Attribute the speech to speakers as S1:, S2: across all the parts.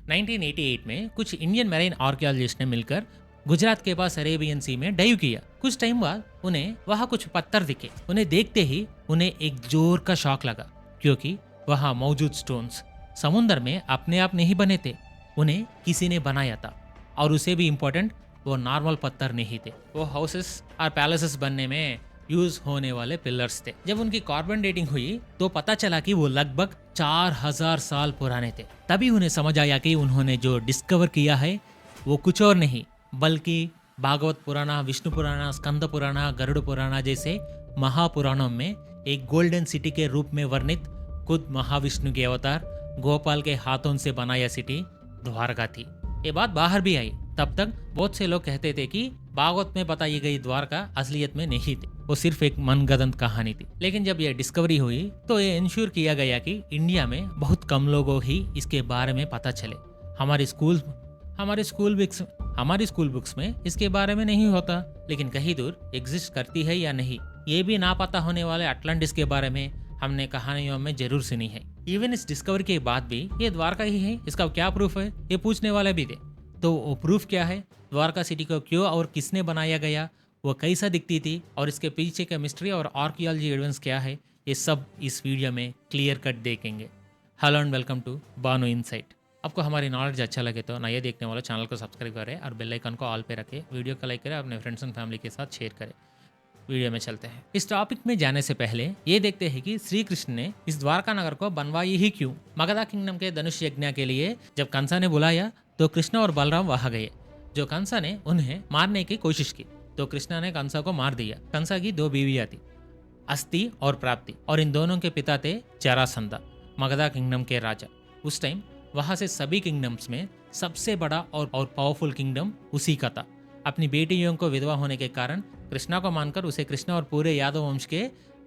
S1: 1988 में कुछ Indian marine archaeologist ने मिलकर गुजरात के पास अरेबियन सी में डाइव किया। कुछ टाइम बाद उन्हें वहां कुछ पत्थर दिखे। उन्हें देखते ही उन्हें एक जोर का शॉक लगा, क्योंकि वहां मौजूद स्टोन्स समुद्र में अपने आप नहीं बने थे, उन्हें किसी ने बनाया था। और उसे भी इम्पोर्टेंट, वो नॉर्मल पत्थर नहीं थे, वो हाउसेस और पैलेसेस बनने में यूज होने वाले पिलर्स थे। जब उनकी कार्बन डेटिंग हुई तो पता चला कि वो लगभग 4000 साल पुराने थे। तभी उन्हें समझ आया कि उन्होंने जो डिस्कवर किया है वो कुछ और नहीं बल्कि भागवत पुराना, विष्णु पुराना, स्कंद पुराना, गरुड़ पुराना जैसे महापुराणों में एक गोल्डन सिटी के रूप में वर्णित खुद महाविष्णु के अवतार गोपाल के हाथों से बनाया सिटी द्वारका थी। ये बात बाहर भी आई। तब तक बहुत से लोग कहते थे कि भागवत में बताई गई द्वारका असलियत में नहीं थी, वो सिर्फ एक मनगढ़ंत कहानी थी। लेकिन जब यह डिस्कवरी हुई तो ये इंश्योर किया गया कि इंडिया में बहुत कम लोगों ही इसके बारे में पता चले। हमारे स्कूल बुक्स में इसके बारे में नहीं होता, लेकिन कहीं दूर एग्जिस्ट करती है या नहीं ये भी ना पता होने वाले अटलांटिस के बारे में हमने कहानियों में जरूर सुनी है। इवन इस डिस्कवरी के बाद भी ये द्वारका ही है, इसका क्या प्रूफ है, ये पूछने वाले भी थे। तो वो प्रूफ क्या है, द्वारका सिटी को क्यों और किसने बनाया गया, वो कैसा दिखती थी और इसके पीछे का मिस्ट्री और आर्कियोलॉजी एविडेंस क्या है, ये सब इस वीडियो में क्लियर कट देखेंगे। Hello and welcome to Bano insight. आपको हमारी नॉलेज अच्छा लगे तो नए देखने वाले चैनल को सब्सक्राइब करें और बेल आइकन को ऑल पे रखें, वीडियो को लाइक करें, अपने फ्रेंड्स एंड फैमिली के साथ शेयर करें। वीडियो में चलते हैं। इस टॉपिक में जाने से पहले ये देखते हैं कि श्री कृष्ण ने इस द्वारका नगर को बनवाई ही क्यों। मगधा किंगडम के धनुष यज्ञ के लिए जब कंसा ने बुलाया तो कृष्ण और बलराम वहां गए। जो कंसा ने उन्हें मारने की कोशिश की तो कृष्णा ने कंसा को मार दिया। कंसा की 2 बीवियां थी, अस्ति और प्राप्ति, और इन दोनों के पिता थे जरासंधा, मगधा किंगडम के राजा। उस टाइम वहां से सभी किंगडम्स में सबसे बड़ा और पावरफुल किंगडम उसी का था। अपनी बेटियों को विधवा होने के कारण कृष्णा को मानकर उसे कृष्णा और पूरे यादव वंश के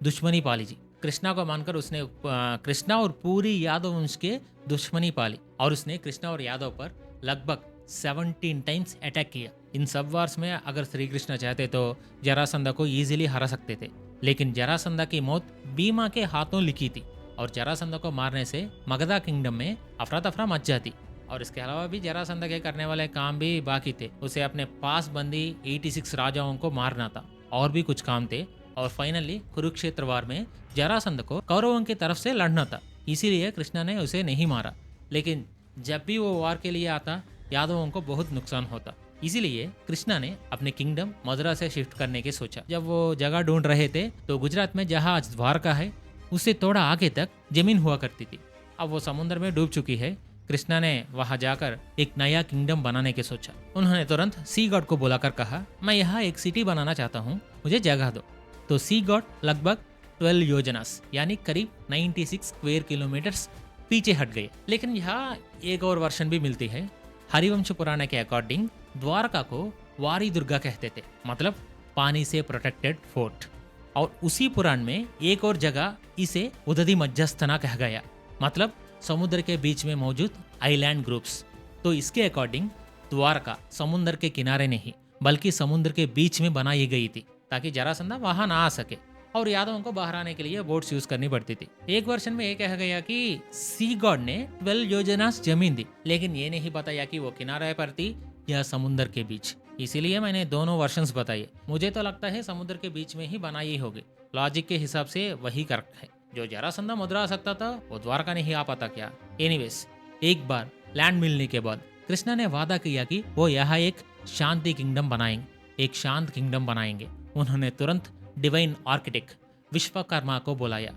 S1: दुश्मनी पाली जी। कृष्णा को मानकर उसने कृष्णा और पूरी यादव वंश के दुश्मनी पाली और उसने कृष्णा और यादव पर लगभग 17 टाइम्स अटैक किया। इन सब वार्स में अगर श्री कृष्ण चाहते तो जरासंधा को इजीली हरा सकते थे, लेकिन जरासंधा की मौत भीमा के हाथों लिखी थी और जरासंधा को मारने से मगधा किंगडम में अफरा तफरा मच जाती। और इसके अलावा भी जरासंधा के करने वाले काम भी बाकी थे। उसे अपने पास बंदी 86 राजाओं को मारना था और भी कुछ काम थे। और फाइनली कुरुक्षेत्र वार में जरासंध को कौरवों की तरफ से लड़ना था, इसीलिए कृष्णा ने उसे नहीं मारा। लेकिन जब भी वो वार के लिए आता यादवों को बहुत नुकसान होता, इसीलिए कृष्णा ने अपने किंगडम मदुरा से शिफ्ट करने की सोचा। जब वो जगह ढूंढ रहे थे तो गुजरात में जहाँ आज द्वारका है उससे थोड़ा आगे तक जमीन हुआ करती थी। अब वो समुद्र में डूब चुकी है। कृष्णा ने वहां जाकर एक नया किंगडम बनाने की सोचा। उन्होंने तुरंत सी गॉड को बुलाकर कहा, मैं यहाँ एक सिटी बनाना चाहता हूँ, मुझे जगह दो। तो सी गॉड लगभग 12 योजनास यानी करीब 96 स्क्वायर किलोमीटर्स पीछे हट गए। लेकिन यहाँ एक और वर्षन भी मिलती है। हरिवंश पुराण के अकॉर्डिंग द्वारका को वारी दुर्गा कहते थे, मतलब पानी से प्रोटेक्टेड फोर्ट। और उसी पुराण में एक और जगह इसे उदधि मध्यस्थना कहा गया, मतलब समुद्र के बीच में मौजूद आइलैंड ग्रुप्स। तो इसके अकॉर्डिंग द्वारका समुद्र के किनारे नहीं बल्कि समुद्र के बीच में बनाई गई थी, ताकि जरासंधा वहां ना आ सके और यादवों को बाहर आने के लिए बोट्स यूज करनी पड़ती थी। एक वर्षन में ये कहा गया कि सी गॉड ने 12 योजनास जमीन दी, लेकिन ये नहीं बताया कि वो किनारे पर थी या समुद्र के बीच। इसीलिए मैंने दोनों वर्षन्स बताए। मुझे तो लगता है समुद्र के बीच में ही बनाई होगी। लॉजिक के हिसाब से वही करेक्ट है। जो जरासंधा मदुरा आ सकता था वो द्वारका नहीं आ पाता क्या। एनीवेज, एक बार लैंड मिलने के बाद कृष्णा ने वादा किया कि वो यहाँ एक शांति किंगडम बनाएंगे, एक शांत किंगडम बनाएंगे। उन्होंने तुरंत डिवाइन आर्किटेक्ट विश्वकर्मा को बुलाया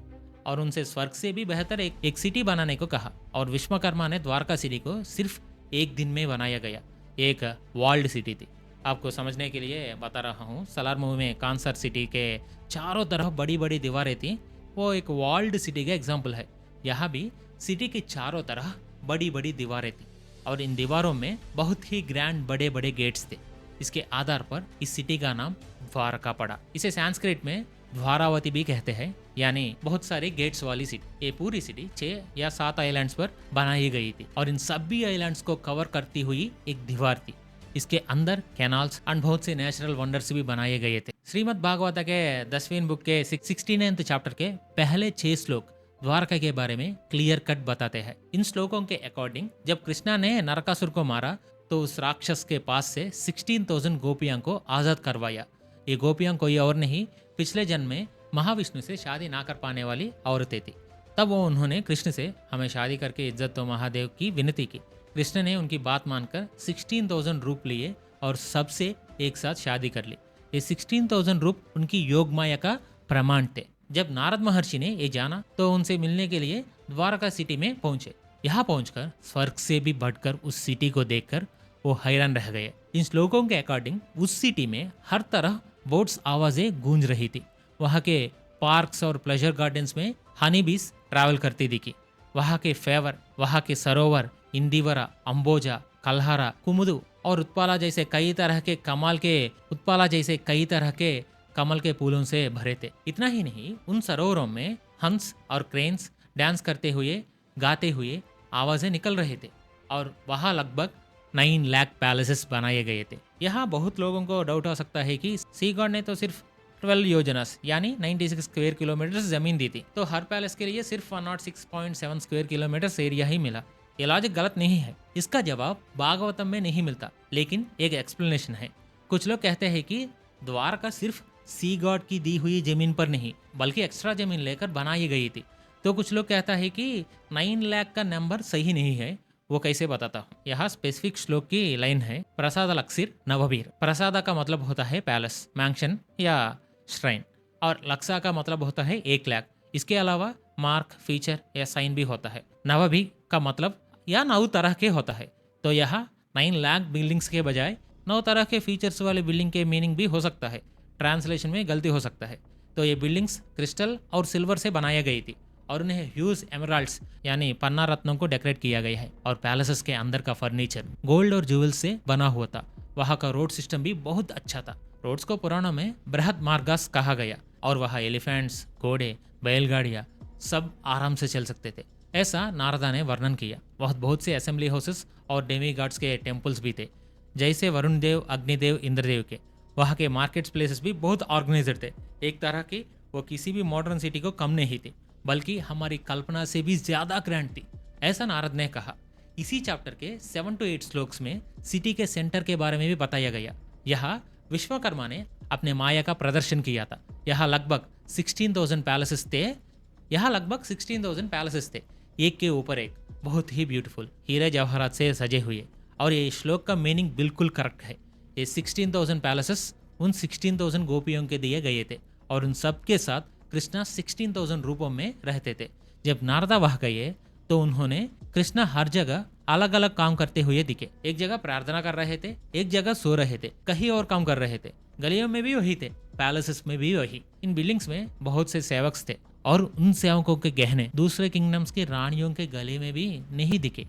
S1: और उनसे स्वर्ग से भी बेहतर एक सिटी बनाने को कहा। और विश्वकर्मा ने द्वारका सिटी को सिर्फ एक दिन में बनाया गया। एक वॉल्ड सिटी थी। आपको समझने के लिए बता रहा हूँ, सलार मूवी में कांसर सिटी के चारों तरफ बड़ी बड़ी दीवारें थी, वो एक वॉल्ड सिटी का एग्जाम्पल है। यहाँ भी सिटी के चारों तरफ बड़ी बड़ी दीवारें थी और इन दीवारों में बहुत ही ग्रैंड बड़े बड़े गेट्स थे। इसके आधार पर इस सिटी का नाम द्वारका पड़ा। इसे संस्कृत में द्वारावती भी कहते हैं, यानी बहुत सारे गेट्स वाली सिटी। ये पूरी सिटी 6 या 7 आइलैंड्स पर बनाई गई थी और इन सभी आइलैंड्स को कवर करती हुई एक दीवार थी। इसके अंदर कैनाल्स और बहुत से नेचुरल वंडर्स भी बनाए गए थे। श्रीमद् भागवत के 10वीं बुक के 69 चैप्टर के पहले 6 श्लोक द्वारका के बारे में क्लियर कट बताते हैं। इन श्लोकों के अकॉर्डिंग जब कृष्णा ने नरकासुर को मारा तो उस राक्षस के पास से 16,000 गोपियां को आजाद करवाया। ये गोपियां कोई और नहीं, पिछले जन्म में महाविष्णु से शादी ना कर पाने वाली औरतें थी। तब वो उन्होंने कृष्ण से हमें शादी करके इज्जत दो महादेव की विनती की। कृष्ण ने उनकी बात मानकर 16,000 रूप लिए और सबसे एक साथ शादी कर ली। ये 16,000 रूप उनकी योग माया का प्रमाण थे। जब नारद महर्षि ने ये जाना तो उनसे मिलने के लिए द्वारका सिटी में पहुंचे। यहाँ पहुंचकर स्वर्ग से भी बढ़कर उस सिटी को देखकर वो हैरान रह गए। इन श्लोकों के अकॉर्डिंग उस सिटी में हर तरह बोट्स आवाजें गूंज रही थी। वहाँ के पार्क्स और प्लेजर गार्डन्स में हनी बीस ट्रैवल करती दिखी। वहाँ के फेवर, वहाँ के सरोवर इंदिवरा, अंबोजा, कल्हारा, कुमुदु और उत्पाला जैसे कई तरह के कमल के फूलों से भरे थे। इतना ही नहीं, उन सरोवरों में हंस और क्रेन्स डांस करते हुए गाते हुए आवाजें निकल रहे थे और वहाँ लगभग 9 लाख पैलेसेस बनाए गए थे। यहाँ बहुत लोगों को डाउट हो सकता है कि सी गॉड ने तो सिर्फ 12 योजनास यानी 96 स्क्वायर किलोमीटर जमीन दी थी, तो हर पैलेस के लिए सिर्फ 106.7 स्क्वायर किलोमीटर एरिया ही मिला। ये लॉजिक गलत नहीं है। इसका जवाब भागवतम में नहीं मिलता, लेकिन एक एक्सप्लेनेशन है। कुछ लोग कहते हैं कि द्वारका सिर्फ सी गॉड की दी हुई जमीन पर नहीं बल्कि एक्स्ट्रा जमीन लेकर बनाई गई थी। तो कुछ लोग कहता है कि 9 लाख का नंबर सही नहीं है। वो कैसे बताता हूँ। यहाँ स्पेसिफिक श्लोक की लाइन है, प्रसाद लक्सिर नवभीर। प्रसादा का मतलब होता है पैलेस, मैंशन या श्राइन, और लक्सा का मतलब होता है 1 लाख। इसके अलावा मार्क, फीचर या साइन भी होता है। नवभी का मतलब या 9 तरह के होता है। तो यहाँ 9 लाख बिल्डिंग्स के बजाय 9 तरह के फीचर्स वाले बिल्डिंग के मीनिंग भी हो सकता है। ट्रांसलेशन में गलती हो सकता है। तो ये बिल्डिंग्स क्रिस्टल और सिल्वर से बनाई गई थी और उन्हें ह्यूज एमराल्ड्स यानी पन्ना रत्नों को डेकोरेट किया गया है। और पैलेसेस के अंदर का फर्नीचर गोल्ड और ज्वेल्स से बना हुआ था। वहाँ का रोड सिस्टम भी बहुत अच्छा था। रोड्स को पुराणों में बृहद मार्गास कहा गया और वहाँ एलिफेंट्स, घोड़े, बैलगाड़ियाँ सब आराम से चल सकते थे, ऐसा नारदा ने वर्णन किया। बहुत से असेंबली हाउसेस और डेमी गार्ड्स के टेम्पल्स भी थे, जैसे वरुण देव, अग्निदेव, इंद्रदेव के। वहाँ के मार्केट प्लेसेस भी बहुत ऑर्गेनाइज्ड थे। एक तरह की वो किसी भी मॉडर्न सिटी को कम नहीं थी, बल्कि हमारी कल्पना से भी ज्यादा ग्रैंड थी, ऐसा नारद ने कहा। इसी चैप्टर के 7 to 8 श्लोक्स में सिटी के सेंटर के बारे में भी बताया गया। यहाँ विश्वकर्मा ने अपने माया का प्रदर्शन किया था। यहाँ लगभग 16,000 पैलेसेस थे, एक के ऊपर एक, बहुत ही ब्यूटीफुल, हीरे जवाहरात से सजे हुए। और ये श्लोक का मीनिंग बिल्कुल करेक्ट है। ये 16,000 पैलेसेस उन 16,000 गोपियों के दिए गए थे और उन सब के साथ कृष्णा 16,000 रूपों में रहते थे। जब नारदा वहाँ गए तो उन्होंने कृष्णा हर जगह अलग अलग काम करते हुए दिखे। एक जगह प्रार्थना कर रहे थे, एक जगह सो रहे थे, कहीं और काम कर रहे थे। गलियों में भी वही थे, पैलेसेस में भी वही। इन बिल्डिंग्स में बहुत से सेवक्स थे और उन सेवकों के गहने दूसरे किंगडम्स की रानियों के गले में भी नहीं दिखे,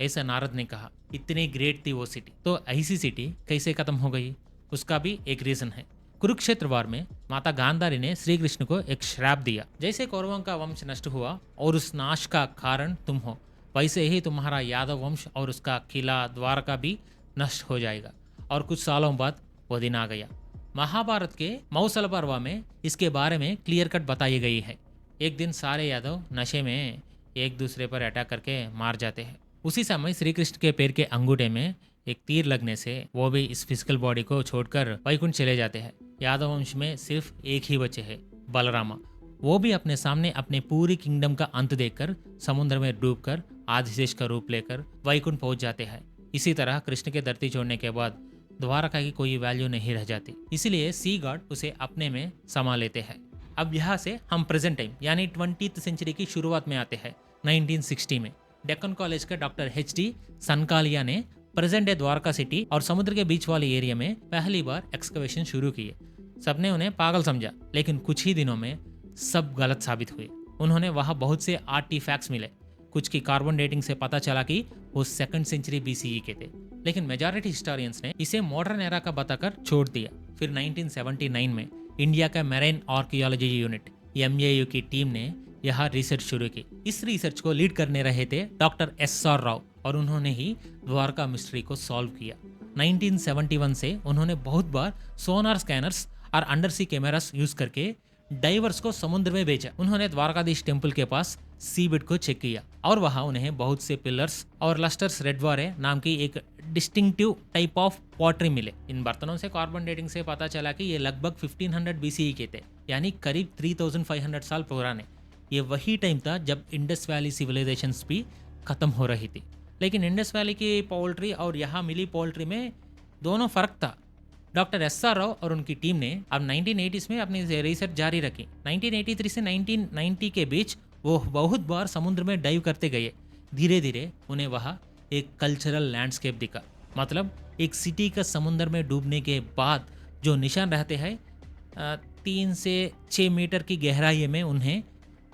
S1: ऐसा नारद ने कहा। इतनी ग्रेट थी वो सिटी। तो ऐसी सिटी कैसे खत्म हो गई, उसका भी एक रीजन है। कुरुक्षेत्र वार में माता गांधारी ने श्री कृष्ण को एक श्राप दिया। जैसे कौरवों का वंश नष्ट हुआ और उस नाश का कारण तुम हो, वैसे ही तुम्हारा यादव वंश और उसका किला द्वारका भी नष्ट हो जाएगा। और कुछ सालों बाद वो दिन आ गया। महाभारत के मौसल पर्व में इसके बारे में क्लियर कट बताई गई है। एक दिन सारे यादव नशे में एक दूसरे पर अटैक करके मार जाते हैं। उसी समय श्री कृष्ण के पैर के अंगूठे में एक तीर लगने से वो भी इस फिजिकल बॉडी को छोड़कर वैकुंठ चले जाते हैं। यादव वंश में सिर्फ एक ही बचे हैं, बलरामा। वो भी अपने सामने अपने पूरी किंगडम का अंत देखकर समुद्र में डूबकर आदिशेष का रूप लेकर वैकुंठ पहुंच जाते हैं। इसी तरह कृष्ण के धरती छोड़ने के बाद द्वारका की कोई वैल्यू नहीं रह जाती, इसलिए सी गॉड उसे अपने में समा लेते हैं। अब यहाँ से हम प्रेजेंट टाइम यानी 20th सेंचुरी की शुरुआत में आते हैं। 1960 में डेक्कन कॉलेज के डॉक्टर HD सनकालिया ने प्रेजेंट डे द्वारका सिटी और समुद्र के बीच वाले एरिया में पहली बार एक्सकवेशन शुरू किए। सबने उन्हें पागल समझा, लेकिन कुछ ही दिनों में सब गलत साबित हुए। उन्होंने वहां बहुत से आर्टिफैक्ट्स मिले। कुछ की कार्बन डेटिंग से पता चला कि वो 2nd सेंचुरी BCE के थे, लेकिन मेजॉरिटी हिस्टोरियंस ने इसे मॉडर्न एरा का बताकर छोड़ दिया। फिर 1979 में इंडिया का मैरीन आर्कियोलॉजी यूनिट MAU की टीम ने यहाँ रिसर्च शुरू की। इस रिसर्च को लीड करने रहे थे डॉक्टर SR राव और उन्होंने ही द्वारका मिस्ट्री को सॉल्व किया। 1971 से उन्होंने बहुत बार सोनार स्कैनर्स और अंडर सी कैमरास यूज करके डाइवर्स को समुद्र में भेजा। उन्होंने द्वारकाधीश टेम्पल के पास सीबेड को चेक किया और वहां उन्हें बहुत से पिलर्स और लस्टर्स रेडवारे नाम की एक डिस्टिंक्टिव टाइप ऑफ पॉटरी मिले। इन बर्तनों से कार्बन डेटिंग से पता चला कि ये लगभग 1500 बीसीई के थे, यानी करीब 3500 साल पुराने। ये वही टाइम था जब इंडस वैली सिविलाइजेशंस भी खत्म हो रही थी। लेकिन इंडस वैली की पोल्ट्री और यहाँ मिली पोल्ट्री में दोनों फर्क था। Doctor SR. राव और उनकी टीम ने अब 1980s में अपनी रिसर्च जारी रखी। 1983 से 1990 के बीच वो बहुत बार समुद्र में डाइव करते गए। धीरे धीरे उन्हें वहाँ एक कल्चरल लैंडस्केप दिखा। मतलब एक सिटी का समुद्र में डूबने के बाद जो निशान रहते हैं 3 से 6 मीटर की गहराई में उन्हें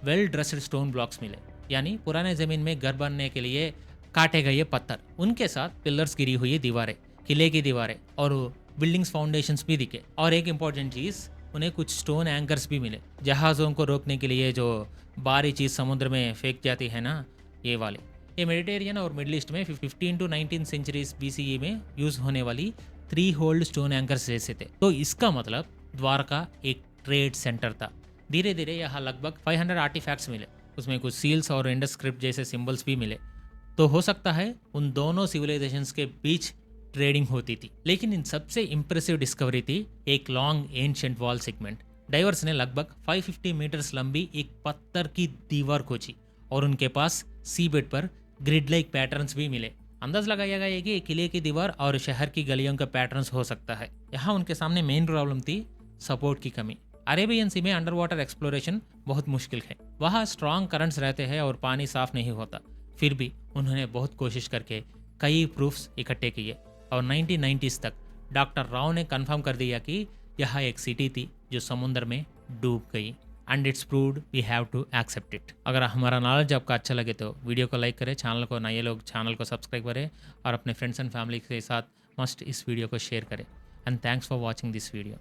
S1: वेल ड्रेस्ड स्टोन ब्लॉक्स मिले, यानी पुराने ज़मीन में घर बनने के लिए काटे गए पत्थर। उनके साथ पिलर्स गिरी हुई दीवारें, किले की दीवारें और बिल्डिंग्स फाउंडेशंस भी दिखे। और एक इम्पॉर्टेंट चीज़, उन्हें कुछ स्टोन एंकर्स भी मिले, जहाज़ों को रोकने के लिए जो भारी चीज़ समुद्र में फेंक जाती है ना, ये वाले। ये मेडिटेरियन और मिडल ईस्ट में 15 to 19 सेंचुरीज बीसीई में यूज़ होने वाली 3 होल्ड स्टोन एंकर्स जैसे थे। तो इसका मतलब द्वारका एक ट्रेड सेंटर था। धीरे धीरे यहाँ लगभग 500 आर्टिफैक्ट्स मिले, उसमें कुछ सील्स और इंडस स्क्रिप्ट जैसे सिंबल्स भी मिले। तो हो सकता है उन दोनों सिविलाइजेशंस के बीच ट्रेडिंग होती थी। लेकिन इन सबसे इंप्रेसिव डिस्कवरी थी एक long ancient wall segment. Diverse ने लगभग 550 मीटर्स लंबी एक पत्थर की दीवार खोजी और उनके पास सीबेड पर ग्रिड लाइक पैटर्न्स भी मिले। अंदाज लगाया गया कि किले की दीवार और शहर की गलियों का पैटर्न्स हो सकता है। यहाँ उनके सामने मेन प्रॉब्लम थी सपोर्ट की कमी। अरेबियन सी में अंडर वाटर एक्सप्लोरेशन बहुत मुश्किल है। वहाँ स्ट्रॉन्ग करंट्स रहते हैं और पानी साफ नहीं होता। फिर भी उन्होंने बहुत कोशिश करके कई प्रूफ्स इकट्ठे किए और 1990s तक डॉक्टर राव ने कंफर्म कर दिया कि यह एक सिटी थी जो समुद्र में डूब गई। And it's proved, we have to accept it. अगर हमारा नॉलेज आपको अच्छा लगे तो वीडियो को लाइक करें, चैनल को नए लोग चैनल को सब्सक्राइब करें और अपने फ्रेंड्स एंड फैमिली के साथ मस्ट इस वीडियो को शेयर करें। And thanks for watching this video.